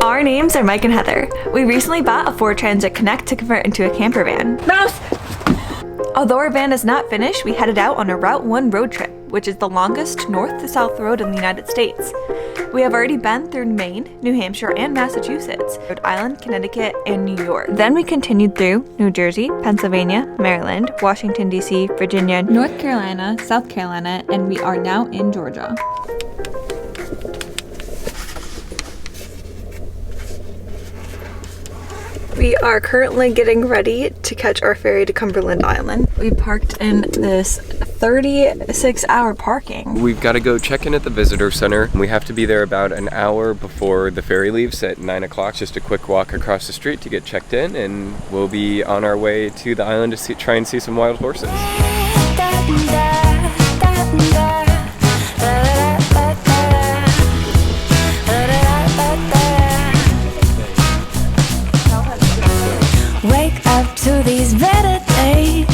Our names are Mike and Heather. We recently bought a Ford Transit Connect to convert into a camper van. Mouse! Although our van is not finished, we headed out on a Route 1 road trip, which is the longest north to south road in the United States. We have already been through Maine, New Hampshire, and Massachusetts, Rhode Island, Connecticut, and New York. Then we continued through New Jersey, Pennsylvania, Maryland, Washington, D.C., Virginia, North Carolina, South Carolina, and we are now in Georgia. We are currently getting ready to catch our ferry to Cumberland Island. We parked in this 36-hour parking. We've got to go check in at the visitor center. We have to be there about an hour before the ferry leaves at 9 o'clock. Just a quick walk across the street to get checked in, and we'll be on our way to the island to try and see some wild horses. To these better days.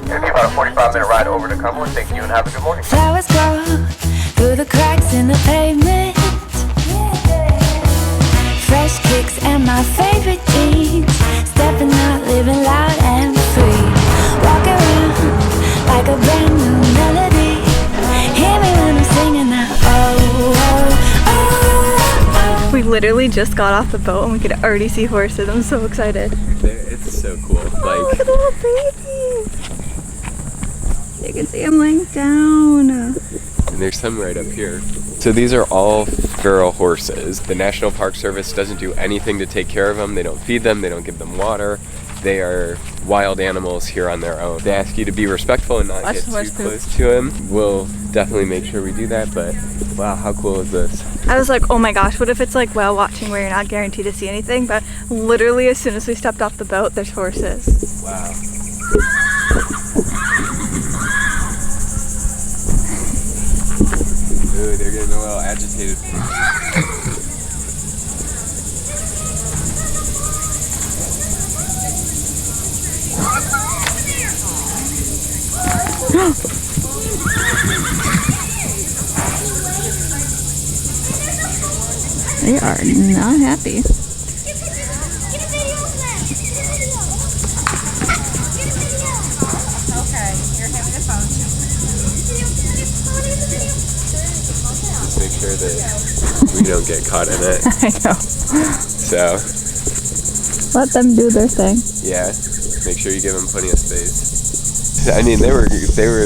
It'll be about a 45-minute ride over to Cumberland. Thank you and have a good morning. Flowers grow through the cracks in the pavement. Fresh kicks and my favorite jeans. Stepping out, living loud and free. Walk around like a brand new melody. Hear me when I'm singing that. Oh, oh, oh, oh. We literally just got off the boat and we could already see horses. I'm so excited. It's so cool. Oh, look at the little babies. You can see them laying down. And there's some right up here. So these are all feral horses. The National Park Service doesn't do anything to take care of them. They don't feed them. They don't give them water. They are wild animals here on their own. They ask you to be respectful and not get too close to them. We'll definitely make sure we do that, but wow, how cool is this? I was like, oh my gosh, what if it's like whale watching where you're not guaranteed to see anything? But literally as soon as we stepped off the boat, there's horses. Wow. Ooh, they're getting a little agitated. They are not happy. Okay, you're having a phone. Just make sure that we don't get caught in it. I know. So, let them do their thing. yeah, make sure you give them plenty of space. I mean, they were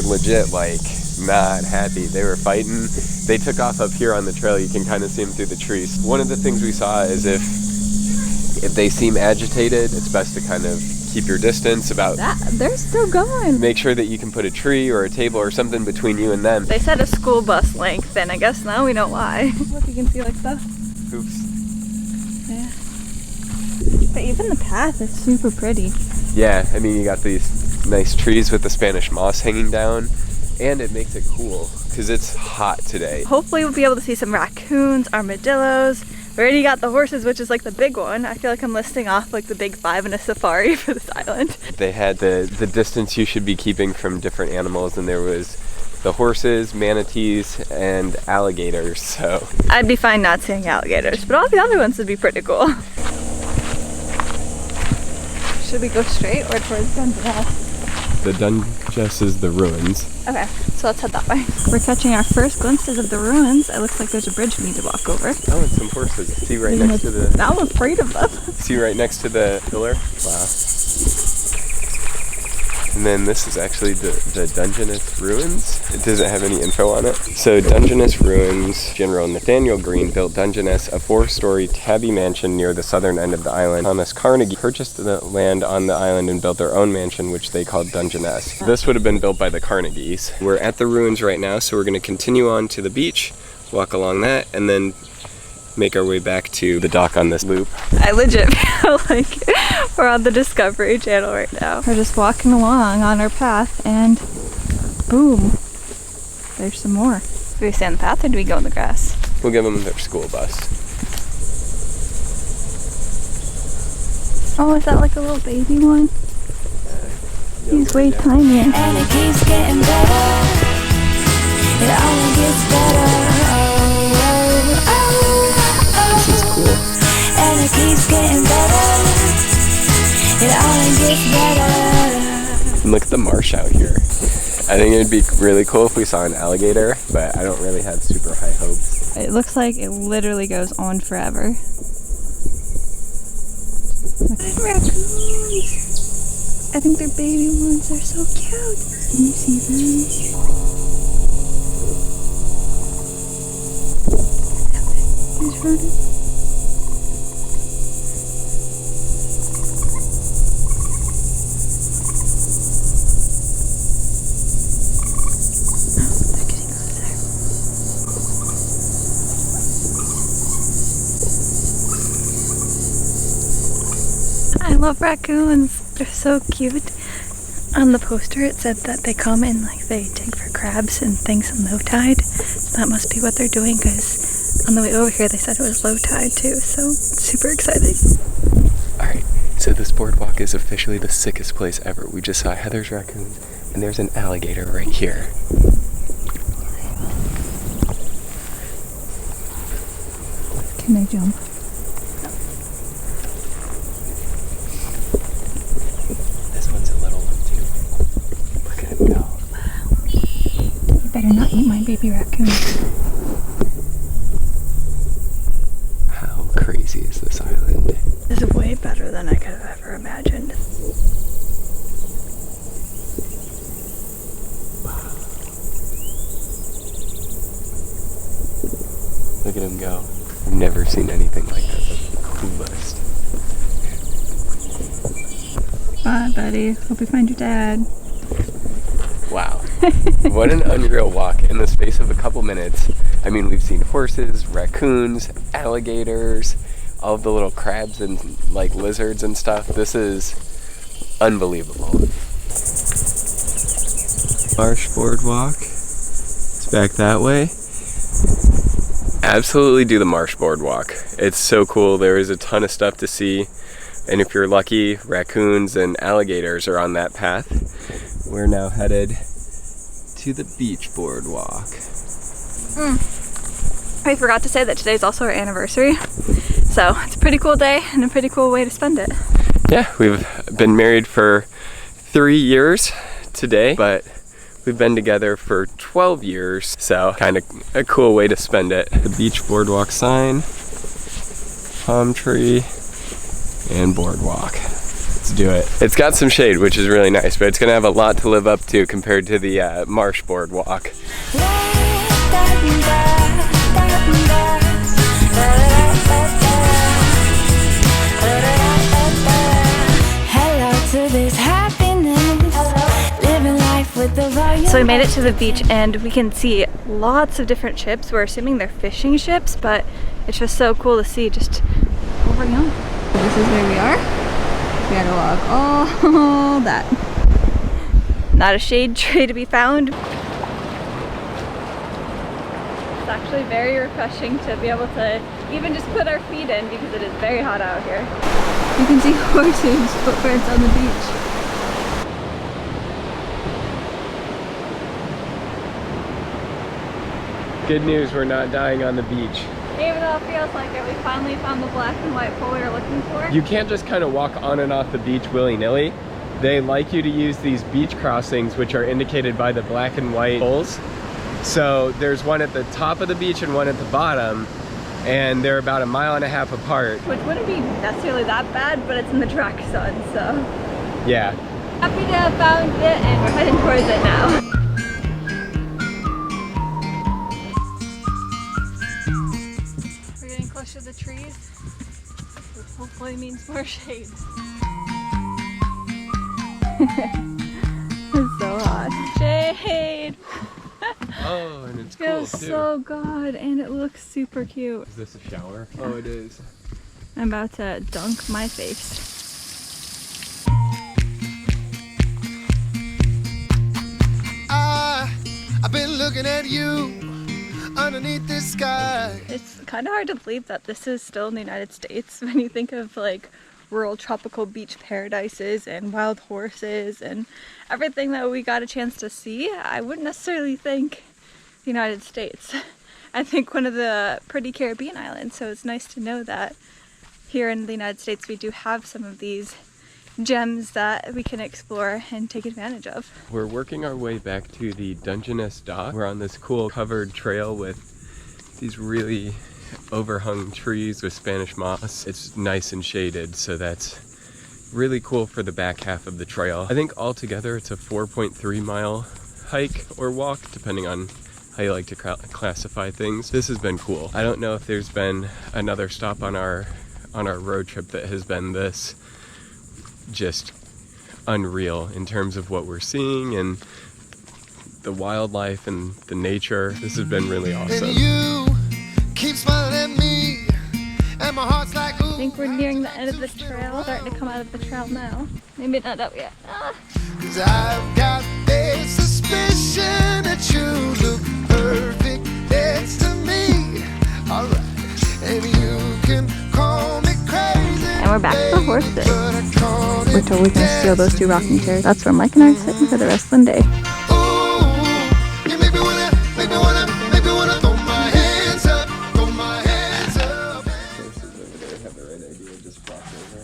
legit like not happy. They were fighting. They took off up here on the trail. You can kind of see them through the trees. One of the things we saw is if they seem agitated, it's best to kind of keep your distance about. They're still going. Make sure that you can put a tree or a table or something between you and them. They said a school bus length, and I guess now we know why. Look, you can see like stuff. Oops. Yeah. But even the path is super pretty. Yeah, I mean, you got these nice trees with the Spanish moss hanging down, and it makes it cool because it's hot today. Hopefully we'll be able to see some raccoons, armadillos. We already got the horses, which is like the big one. I feel like I'm listing off like the big 5 in a safari for this island. They had the distance you should be keeping from different animals, and there was the horses, manatees, and alligators, so. I'd be fine not seeing alligators, but all the other ones would be pretty cool. Should we go straight or towards Dungeness? The Dungeness is the ruins. Okay, so let's head that way. We're catching our first glimpses of the ruins. It looks like there's a bridge we need to walk over. Oh, and some horses. See right next to the... Now I'm afraid of them. See right next to the pillar? Wow. And then this is actually the Dungeness ruins. It doesn't have any info on it. So Dungeness ruins, General Nathaniel Greene built Dungeness, a 4-story tabby mansion near the southern end of the island. Thomas Carnegie purchased the land on the island and built their own mansion, which they called Dungeness. This would have been built by the Carnegies. We're at the ruins right now, so we're going to continue on to the beach, walk along that, and then make our way back to the dock on this loop. I legit feel like we're on the Discovery Channel right now. We're just walking along on our path and boom, there's some more. Do we stay on the path or do we go in the grass? We'll give them their school bus. Oh, is that like a little baby one? He's way tiny. And it keeps getting better. It only gets better. Oh, oh, oh, oh. This is cool. And it keeps getting better. It only gets better. And look at the marsh out here. I think it'd be really cool if we saw an alligator, but I don't really have super high hopes. It looks like it literally goes on forever. Look at raccoons. I think they're baby ones. They're so cute. Can you see them? There's rodents. I love raccoons. They're so cute. On the poster it said that they come and they dig for crabs and things in low tide. So that must be what they're doing, because on the way over here they said it was low tide too. So super exciting. Alright, so this boardwalk is officially the sickest place ever. We just saw Heather's raccoons and there's an alligator right here. Can I jump? This one's a little one too. Look at him go. You better not eat my baby raccoon. How crazy is this island? This is way better than I could have ever imagined. Look at him go. I've never seen anything like that. That's the coolest. Bye, buddy. Hope you find your dad. Wow. What an unreal walk in the space of a couple minutes. I mean, we've seen horses, raccoons, alligators, all of the little crabs and lizards and stuff. This is unbelievable. Marsh boardwalk. It's back that way. Absolutely do the Marsh boardwalk. It's so cool. There is a ton of stuff to see. And if you're lucky, raccoons and alligators are on that path. We're now headed to the beach boardwalk. I forgot to say that today's also our anniversary. So it's a pretty cool day and a pretty cool way to spend it. Yeah, we've been married for 3 years today, but we've been together for 12 years. So kind of a cool way to spend it. The beach boardwalk sign, palm tree, and boardwalk. Let's do it. It's got some shade, which is really nice, but it's gonna have a lot to live up to compared to the Marsh boardwalk. Hello to this happiness. Living life with the volume. So we made it to the beach and we can see lots of different ships. We're assuming they're fishing ships, but it's just so cool to see just over yonder. This is where we are. We gotta walk all that. Not a shade tree to be found. It's actually very refreshing to be able to even just put our feet in because it is very hot out here. You can see horses' footprints on the beach. Good news, we're not dying on the beach. Even though it feels like it, we finally found the black and white pole we were looking for. You can't just kind of walk on and off the beach willy-nilly. They like you to use these beach crossings, which are indicated by the black and white poles. So there's one at the top of the beach and one at the bottom, and they're about 1.5 miles apart. Which wouldn't be necessarily that bad, but it's in the direct sun, so. Yeah. Happy to have found it, and we're heading towards it now. We're getting closer to the trees, which hopefully means more shade. It's so hot. Shade! Oh, and it's cool Feels too. so good, and it looks super cute. Is this a shower? Oh, it is. I'm about to dunk my face. I've been looking at you underneath this sky. It's kind of hard to believe that this is still in the United States when you think of rural tropical beach paradises and wild horses and everything that we got a chance to see. I wouldn't necessarily think the United States. I think one of the pretty Caribbean islands, so it's nice to know that here in the United States we do have some of these gems that we can explore and take advantage of. We're working our way back to the Dungeness dock. We're on this cool covered trail with these really overhung trees with Spanish moss. It's nice and shaded, so that's really cool for the back half of the trail. I think altogether it's a 4.3 mile hike or walk, depending on how you like to classify things. This has been cool. I don't know if there's been another stop on our road trip that has been this just unreal in terms of what we're seeing and the wildlife and the nature. This has been really awesome. And you keep smiling at me, and my heart's like, ooh. I think we're nearing the end of the trail, starting to come out of the trail now. Maybe not out yet. Ah. 'Cause I've got a suspicion that you look perfect next to me. Alright, and you can call me crazy. And we're back to the horses. But I call it We're totally gonna steal those 2 rocking chairs. That's where Mike and I are sitting for the rest of the day. Ooh, you make me wanna throw my hands up, throw my hands up. Horses over there have the right idea, just flock over.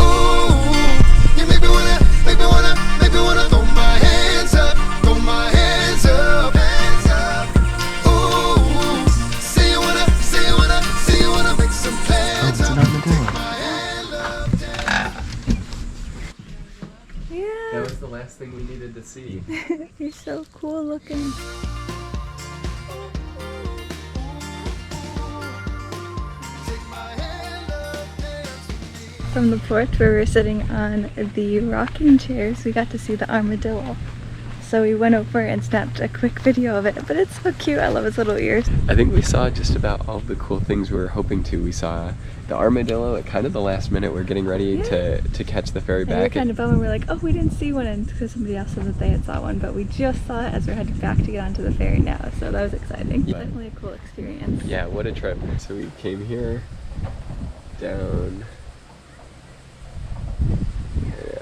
Ooh, you make me wanna throw my hands up, throw my hands up, hands up. Ooh, say you wanna make some plans up. My hand up down. Yeah, That was the last thing we needed to see. you're so cool looking. Take my hand up, dance with me. From the porch where we're sitting on the rocking chairs, we got to see the armadillo. So we went over and snapped a quick video of it, but it's so cute. I love its little ears. I think we saw just about all the cool things we were hoping to. We saw the armadillo at kind of the last minute. We're getting ready to catch the ferry And we were back. kind of bummed. We're like, oh, we didn't see one, and because somebody else said that they had saw one, but we just saw it as we're heading back to get onto the ferry now. So that was exciting. Yeah. Definitely a cool experience. Yeah, what a trip. So we came here, down,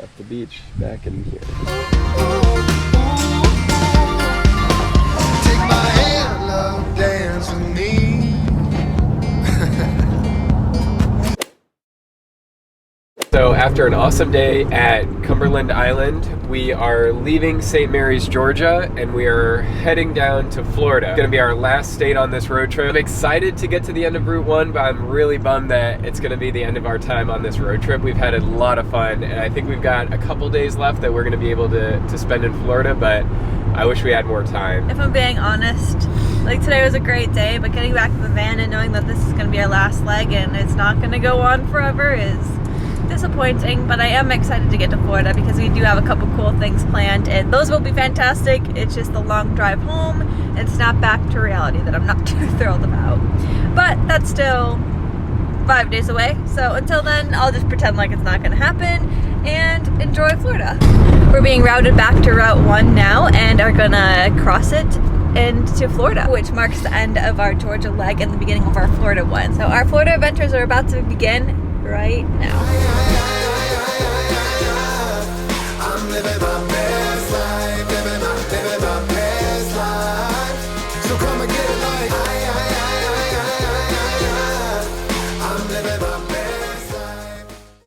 off the beach, back in here. Take my hand, love, dance with me. So after an awesome day at Cumberland Island, we are leaving St. Mary's, Georgia, and we are heading down to Florida. It's gonna be our last state on this road trip. I'm excited to get to the end of Route 1, but I'm really bummed that it's gonna be the end of our time on this road trip. We've had a lot of fun, and I think we've got a couple days left that we're gonna be able to spend in Florida, but I wish we had more time. If I'm being honest, like today was a great day, but getting back to the van and knowing that this is going to be our last leg and it's not going to go on forever is disappointing, but I am excited to get to Florida because we do have a couple cool things planned and those will be fantastic. It's just the long drive home and snap back to reality that I'm not too thrilled about. But that's still 5 days away, so until then I'll just pretend like it's not going to happen and enjoy Florida. We're being routed back to Route 1 now and are gonna cross it into Florida, which marks the end of our Georgia leg and the beginning of our Florida one. So our Florida adventures are about to begin right now.